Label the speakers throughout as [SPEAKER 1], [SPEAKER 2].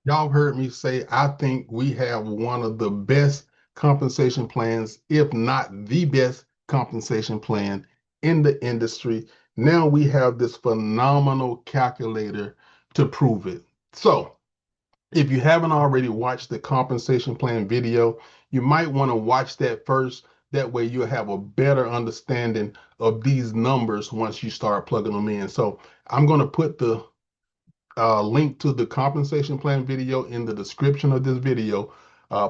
[SPEAKER 1] Y'all heard me say, I think we have one of the best compensation plans, if not the best compensation plan in the industry. Now we have this phenomenal calculator to prove it. So, if you haven't already watched the compensation plan video, you might want to watch that first. That way, you'll have a better understanding of these numbers once you start plugging them in. So, I'm going to put the link to the compensation plan video in the description of this video.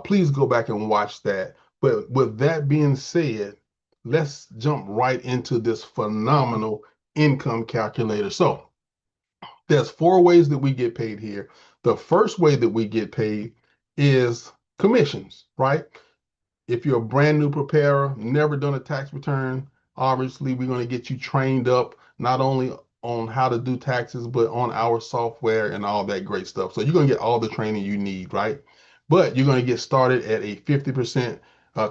[SPEAKER 1] Please go back and watch that. But with that being said, let's jump right into this phenomenal income calculator. So there's four ways that we get paid here. The first way that we get paid is commissions, right? If you're a brand new preparer, never done a tax return, obviously we're going to get you trained up not only on how to do taxes, but on our software and all that great stuff. So you're going to get all the training you need, right? But you're going to get started at a 50%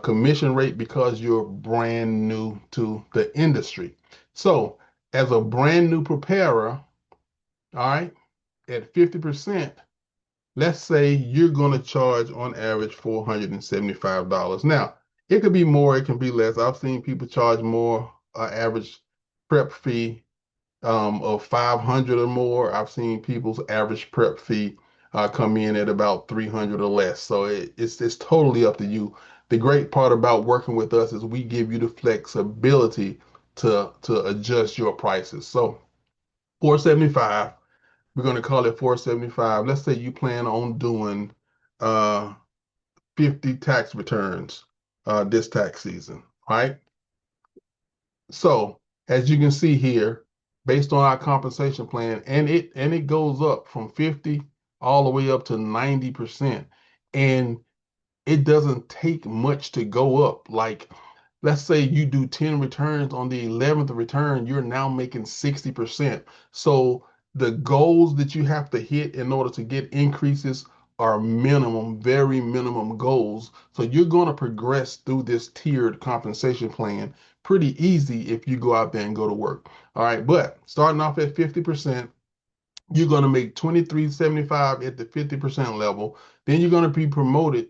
[SPEAKER 1] commission rate because you're brand new to the industry. So as a brand new preparer, all right, at 50%, let's say you're going to charge on average $475. Now, it could be more, it can be less. I've seen people charge more, average prep fee of 500 or more. I've seen people's average prep fee come in at about 300 or less. So it's totally up to you. The great part about working with us is we give you the flexibility to adjust your prices. So 475, we're going to call it 475. Let's say you plan on doing uh, 50 tax returns this tax season, right? So as you can see here, based on our compensation plan, and it goes up from 50 all the way up to 90%. And it doesn't take much to go up. Like, let's say you do 10 returns on the 11th return, you're now making 60%. So the goals that you have to hit in order to get increases are minimum, very minimum goals. So you're going to progress through this tiered compensation plan pretty easy if you go out there and go to work. All right, but starting off at 50%, you're going to make 23.75 at the 50% level. Then you're going to be promoted.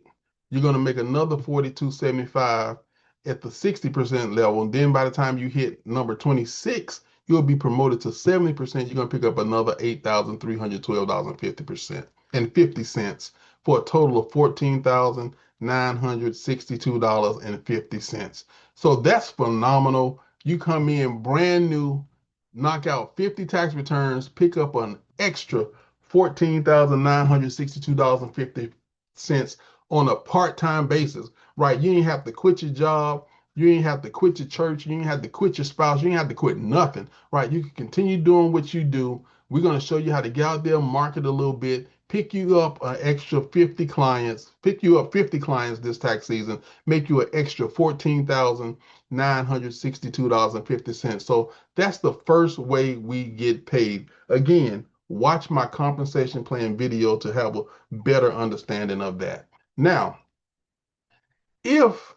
[SPEAKER 1] You're going to make another 42.75 at the 60% level. And then by the time you hit number 26, you'll be promoted to 70%. You're going to pick up another $8,312.50 and 50 cents for a total of $14,962.50. So that's phenomenal. You come in brand new, knock out 50 tax returns, pick up an extra $14,962.50 on a part-time basis, right? You ain't have to quit your job. You ain't have to quit your church. You ain't have to quit your spouse. You ain't have to quit nothing, right? You can continue doing what you do. We're going to show you how to get out there, market a little bit, pick you up an extra 50 clients, pick you up 50 clients this tax season, make you an extra $14,962.50. So that's the first way we get paid. Again, watch my compensation plan video to have a better understanding of that. Now, if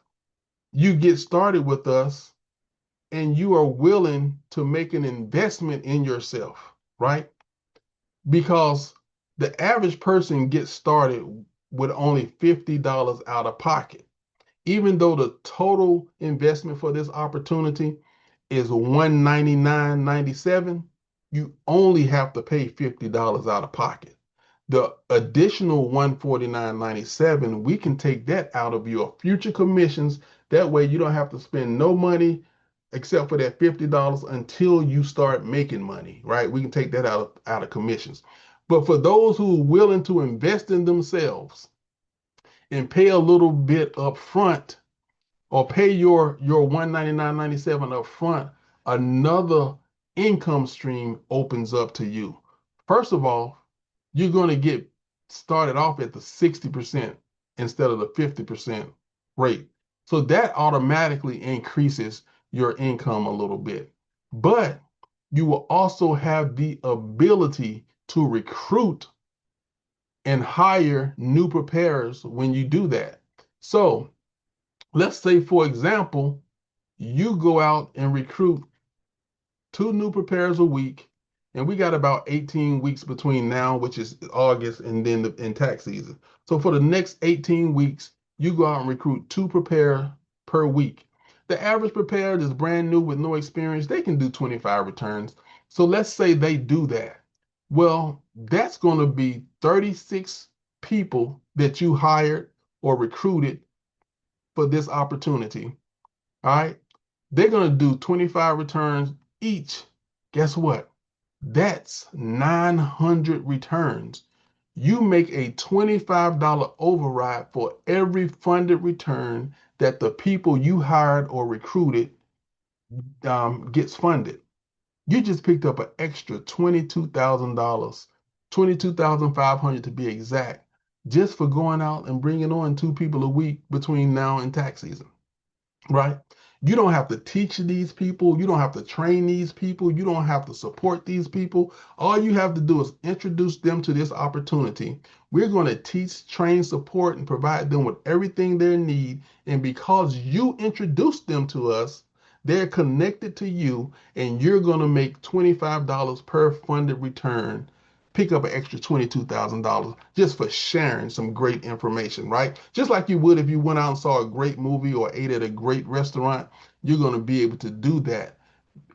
[SPEAKER 1] you get started with us and you are willing to make an investment in yourself, right? Because the average person gets started with only $50 out of pocket, even though the total investment for this opportunity is $199.97, you only have to pay $50 out of pocket. The additional $149.97, we can take that out of your future commissions. That way you don't have to spend no money except for that $50 until you start making money, right? We can take that out of commissions. But for those who are willing to invest in themselves and pay a little bit up front, or pay your 199.97 up front, another income stream opens up to you. First of all, you're going to get started off at the 60% instead of the 50% rate. So that automatically increases your income a little bit. But you will also have the ability to recruit and hire new preparers when you do that. So let's say, for example, you go out and recruit two new preparers a week, And we got about 18 weeks between now, which is August, and then in tax season. So for the next 18 weeks, you go out and recruit 2 prepare per week. The average prepare is brand new with no experience. They can do 25 returns. So let's say they do that. Well, that's going to be 36 people that you hired or recruited for this opportunity. All right. They're going to do 25 returns each. Guess what? That's 900 returns. You make a $25 override for every funded return that the people you hired or recruited gets funded. You just picked up an extra $22,000, 22,500 to be exact, just for going out and bringing on 2 people a week between now and tax season, right? You don't have to teach these people. You don't have to train these people. You don't have to support these people. All you have to do is introduce them to this opportunity. We're going to teach, train, support, and provide them with everything they need. And because you introduced them to us, they're connected to you, and you're going to make $25 per funded return. Pick up an extra $22,000 just for sharing some great information, right? Just like you would if you went out and saw a great movie or ate at a great restaurant, you're going to be able to do that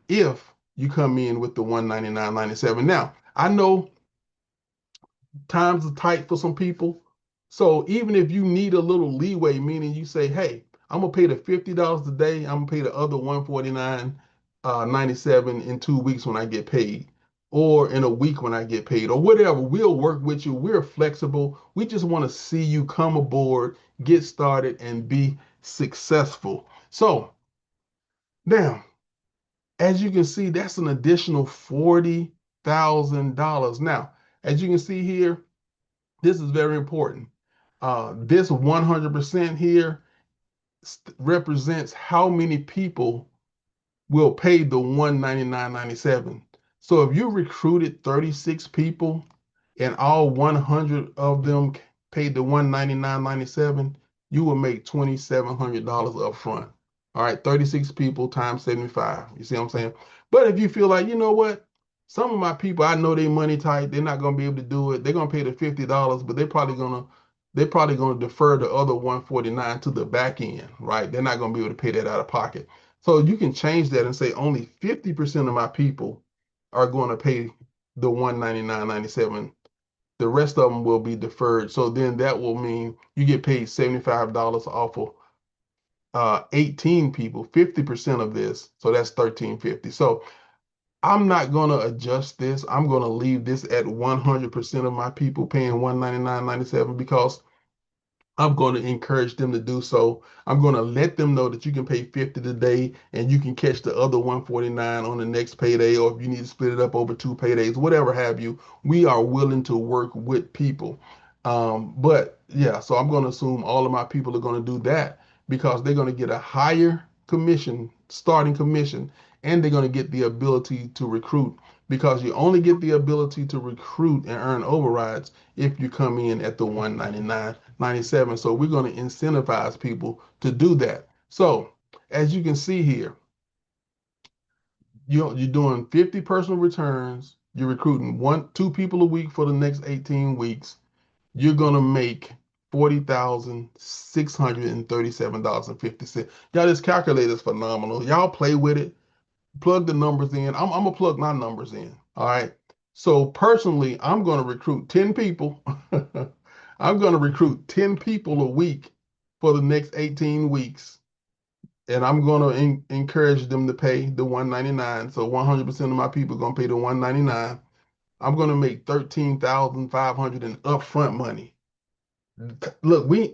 [SPEAKER 1] if you come in with the 199.97. Now, I know times are tight for some people. So even if you need a little leeway, meaning you say, hey, I'm gonna pay the $50 a day, I'm gonna pay the other 149.97 in 2 weeks when I get paid, or in a week when I get paid, or whatever. We'll work with you. We're flexible. We just want to see you come aboard, get started, and be successful. So now, as you can see, that's an additional $40,000. Now, as you can see here, this is very important. This 100% here represents how many people will pay the 199.97. So if you recruited 36 people and all 100 of them paid the 199.97, you will make $2,700 up front. All right, 36 people times 75. You see what I'm saying? But if you feel like, you know what? Some of my people, I know they money tight. They're not gonna be able to do it. They're gonna pay the $50, but they're probably gonna defer the other 149 to the back end, right? They're not gonna be able to pay that out of pocket. So you can change that and say only 50% of my people are going to pay the 199.97. The rest of them will be deferred. So then that will mean you get paid $75 off of 18 people, 50% of this. So that's 1350. So I'm not going to adjust this. I'm going to leave this at 100% of my people paying 199.97 because I'm going to encourage them to do so. I'm going to let them know that you can pay 50 today and you can catch the other 149 on the next payday, or if you need to split it up over 2 paydays, whatever have you. We are willing to work with people. But yeah, so I'm going to assume all of my people are going to do that because they're going to get a higher commission, starting commission, and they're going to get the ability to recruit because you only get the ability to recruit and earn overrides if you come in at the 199.97. So we're going to incentivize people to do that. So as you can see here, you're doing 50 personal returns. You're recruiting 2 people a week for the next 18 weeks. You're going to make $40,637.50. Y'all, this calculator is phenomenal. Y'all play with it, plug the numbers in. I'm gonna plug my numbers in. All right. So personally, I'm gonna recruit 10 people. I'm gonna recruit 10 people a week for the next 18 weeks. And I'm gonna encourage them to pay the 199. So 100% of my people are gonna pay the 199. I'm gonna make 13,500 in upfront money. Look, we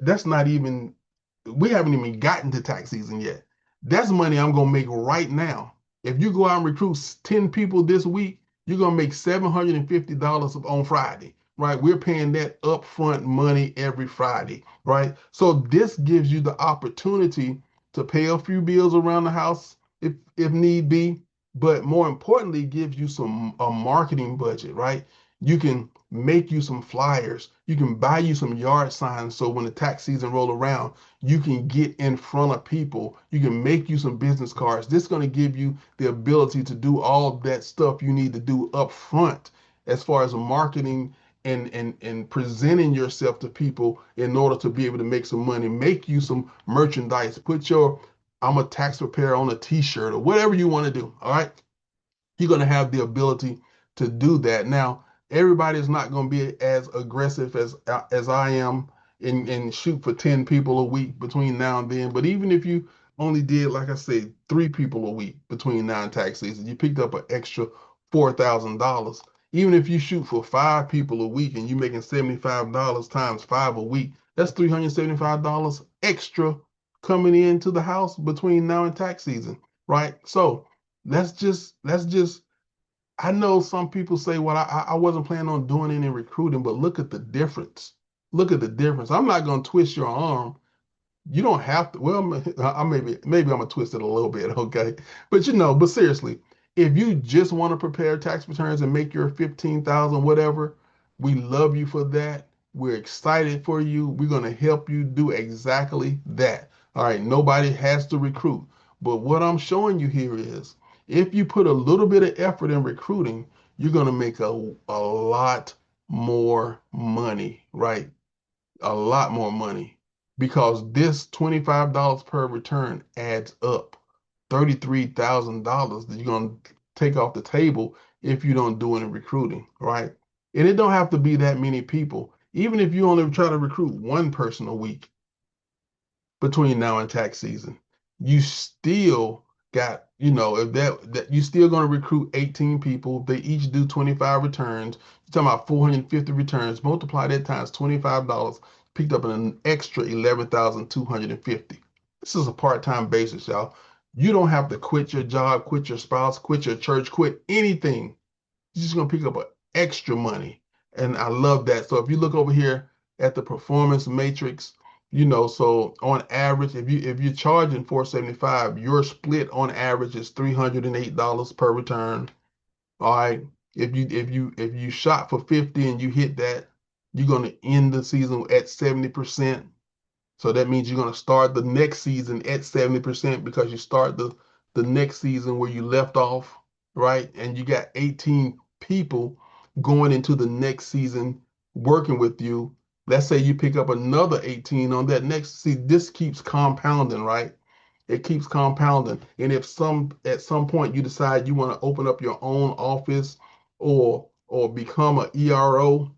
[SPEAKER 1] haven't even gotten to tax season yet. That's money I'm gonna make right now. If you go out and recruit 10 people this week, you're gonna make $750 on Friday, right? We're paying that upfront money every Friday, right? So this gives you the opportunity to pay a few bills around the house if need be, but more importantly, gives you a marketing budget, right? You can make you some flyers. You can buy you some yard signs so when the tax season roll around, you can get in front of people. You can make you some business cards. This is going to give you the ability to do all that stuff you need to do up front as far as marketing and presenting yourself to people in order to be able to make some money, make you some merchandise, put your I'm a tax preparer on a t-shirt or whatever you want to do. All right. You're going to have the ability to do that. Now, everybody is not going to be as aggressive as I am and shoot for 10 people a week between now and then. But even if you only did, like I said, 3 people a week between now and tax season, you picked up an extra $4,000. Even if you shoot for 5 people a week and you're making $75 times 5 a week, that's $375 extra coming into the house between now and tax season, right? So let's just I know some people say, well, I wasn't planning on doing any recruiting, but look at the difference. Look at the difference. I'm not going to twist your arm. You don't have to. Well, I maybe I'm gonna twist it a little bit, okay? But but seriously, if you just want to prepare tax returns and make your 15,000 whatever, we love you for that. We're excited for you. We're gonna help you do exactly that. All right, nobody has to recruit. But what I'm showing you here is if you put a little bit of effort in recruiting, you're gonna make a lot more money, right? A lot more money because this $25 per return adds up. $33,000 that you're going to take off the table if you don't do any recruiting, right? And it don't have to be that many people. Even if you only try to recruit one person a week, between now and tax season. You still got, if that you still going to recruit 18 people. They each do 25 returns. You're talking about 450 returns. Multiply that times $25, picked up an extra 11,250. This is a part-time basis, y'all. You don't have to quit your job, quit your spouse, quit your church, quit anything. You're just gonna pick up extra money. And I love that. So if you look over here at the performance matrix, so on average, if you're charging 475, your split on average is $308 per return. All right. If you shot for 50 and you hit that, you're gonna end the season at 70%. So that means you're going to start the next season at 70% because you start the next season where you left off, right? And you got 18 people going into the next season working with you. Let's say you pick up another 18 on that next. See, this keeps compounding, right? It keeps compounding. And if at some point you decide you want to open up your own office or become a ERO,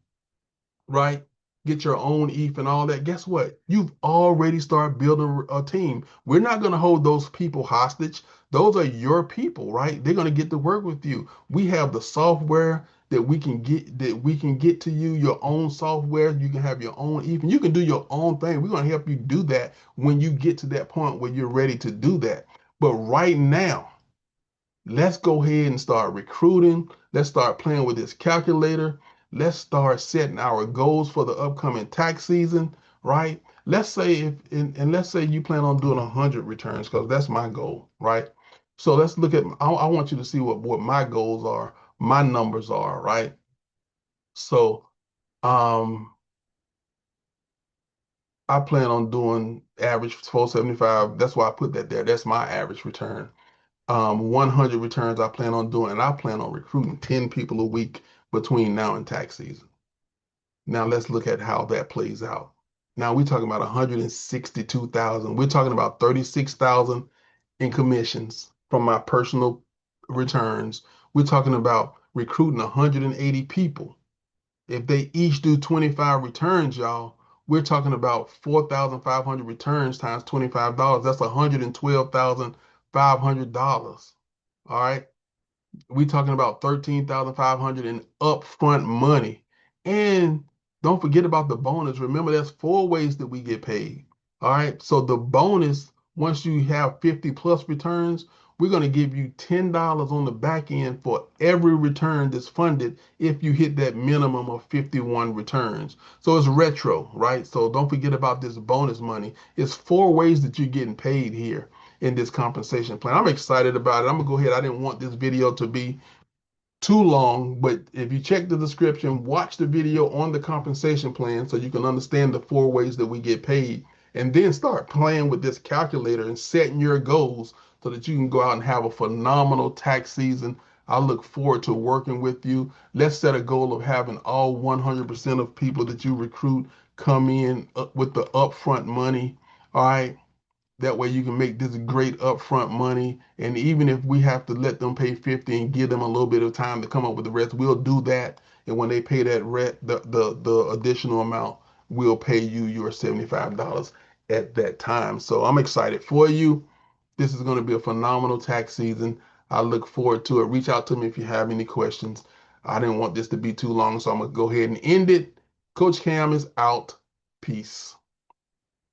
[SPEAKER 1] right? Get your own ETH and all that. Guess what? You've already started building a team. We're not going to hold those people hostage. Those are your people, right? They're going to get to work with you. We have the software that we can get to you, your own software. You can have your own ETH and you can do your own thing. We're going to help you do that when you get to that point where you're ready to do that. But right now, let's go ahead and start recruiting. Let's start playing with this calculator. Let's start setting our goals for the upcoming tax season, right? Let's say and let's say you plan on doing 100 returns because that's my goal, right? So let's look at, I want you to see what my goals are, my numbers are, right? So um, I plan on doing average 475. That's why I put that there. That's my average return. 100 returns I plan on doing, and I plan on recruiting 10 people a week between now and tax season. Now let's look at how that plays out. Now we're talking about 162,000. We're talking about 36,000 in commissions from my personal returns. We're talking about recruiting 180 people. If they each do 25 returns, y'all, we're talking about 4,500 returns times $25. That's $112,500. All right. We talking about 13,500 in upfront money. And don't forget about the bonus. Remember, there's 4 ways that we get paid. All right. So the bonus, once you have 50 plus returns, we're going to give you $10 on the back end for every return that's funded if you hit that minimum of 51 returns. So it's retro, right? So don't forget about this bonus money. It's 4 ways that you're getting paid here in this compensation plan. I'm excited about it. I'm gonna go ahead. I didn't want this video to be too long, but if you check the description, watch the video on the compensation plan so you can understand the 4 ways that we get paid, and then start playing with this calculator and setting your goals so that you can go out and have a phenomenal tax season. I look forward to working with you. Let's set a goal of having all 100% of people that you recruit come in with the upfront money. All right. That way you can make this great upfront money. And even if we have to let them pay 50 and give them a little bit of time to come up with the rest, we'll do that. And when they pay that the additional amount, we'll pay you your $75 at that time. So I'm excited for you. This is going to be a phenomenal tax season. I look forward to it. Reach out to me if you have any questions. I didn't want this to be too long, so I'm going to go ahead and end it. Coach Cam is out. Peace.